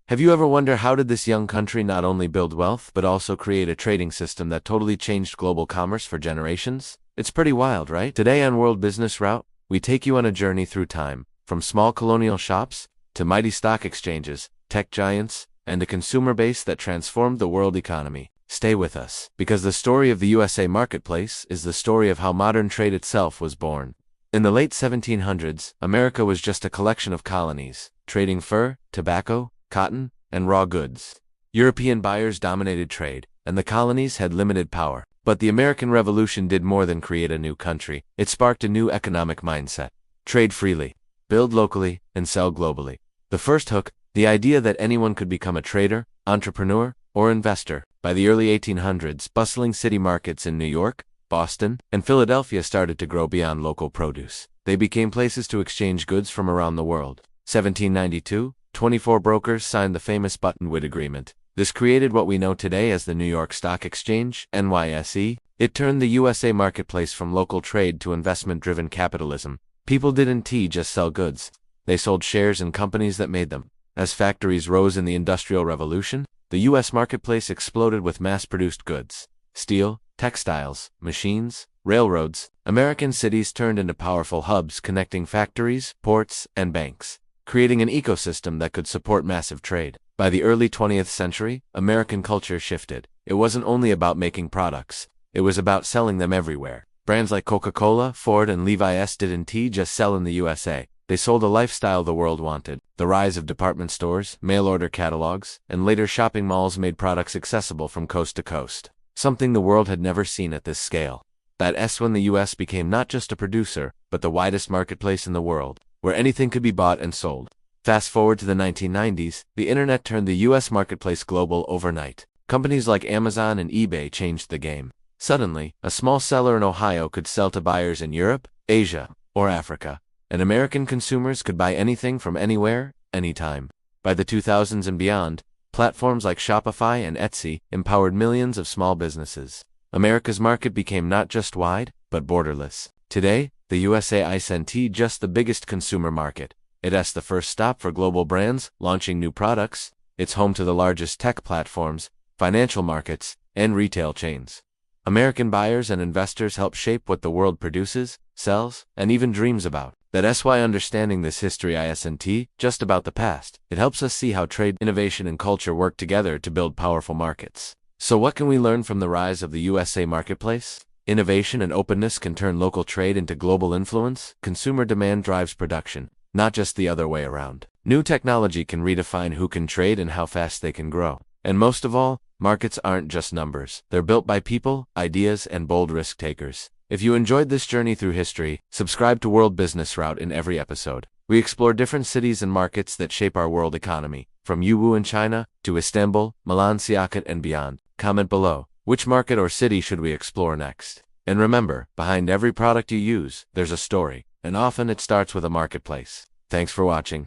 Have you ever wondered how did this young country not only build wealth but also create a trading system that totally changed global commerce for generations? It's pretty wild, right? Today on World Business Route, we take you on a journey through time, from small colonial shops to mighty stock exchanges, tech giants, and a consumer base that transformed the world economy. Stay with us, because the story of the USA marketplace is the story of how modern trade itself was born. In the late 1700s, America was just a collection of colonies, trading fur, tobacco, cotton, and raw goods. European buyers dominated trade, and the colonies had limited power. But the American Revolution did more than create a new country. It sparked a new economic mindset. Trade freely, build locally, and sell globally. The first hook, the idea that anyone could become a trader, entrepreneur, or investor. By the early 1800s, bustling city markets in New York, Boston, and Philadelphia started to grow beyond local produce. They became places to exchange goods from around the world. 1792, 24 brokers signed the famous Buttonwood Agreement. This created what we know today as the New York Stock Exchange, NYSE. It turned the USA marketplace from local trade to investment-driven capitalism. People didn't just sell goods. They sold shares in companies that made them. As factories rose in the Industrial Revolution, the U.S. marketplace exploded with mass-produced goods. Steel, textiles, machines, railroads. American cities turned into powerful hubs connecting factories, ports, and banks, creating an ecosystem that could support massive trade. By the early 20th century, American culture shifted. It wasn't only about making products. It was about selling them everywhere. Brands like Coca-Cola, Ford, and Levi's didn't just sell in the USA. They sold a lifestyle the world wanted. The rise of department stores, mail-order catalogs, and later shopping malls made products accessible from coast to coast, something the world had never seen at this scale. That's when the U.S. became not just a producer, but the widest marketplace in the world, where anything could be bought and sold. Fast forward to the 1990s, the internet turned the U.S. marketplace global overnight. Companies like Amazon and eBay changed the game. Suddenly, a small seller in Ohio could sell to buyers in Europe, Asia, or Africa, and American consumers could buy anything from anywhere, anytime. By the 2000s and beyond, platforms like Shopify and Etsy empowered millions of small businesses. America's market became not just wide, but borderless. Today, the USA isn't just the biggest consumer market. It's the first stop for global brands launching new products. It's home to the largest tech platforms, financial markets, and retail chains. American buyers and investors help shape what the world produces, sells, and even dreams about. That's why understanding this history isn't just about the past. It helps us see how trade, innovation, and culture work together to build powerful markets. So what can we learn from the rise of the USA marketplace? Innovation and openness can turn local trade into global influence. Consumer demand drives production, not just the other way around. New technology can redefine who can trade and how fast they can grow. And most of all, markets aren't just numbers. They're built by people, ideas, and bold risk takers. If you enjoyed this journey through history, subscribe to World Business Route in every episode. We explore different cities and markets that shape our world economy, from Yiwu in China to Istanbul, Milan, Siakat, and beyond. Comment below, which market or city should we explore next? And remember, behind every product you use, there's a story, and often it starts with a marketplace. Thanks for watching.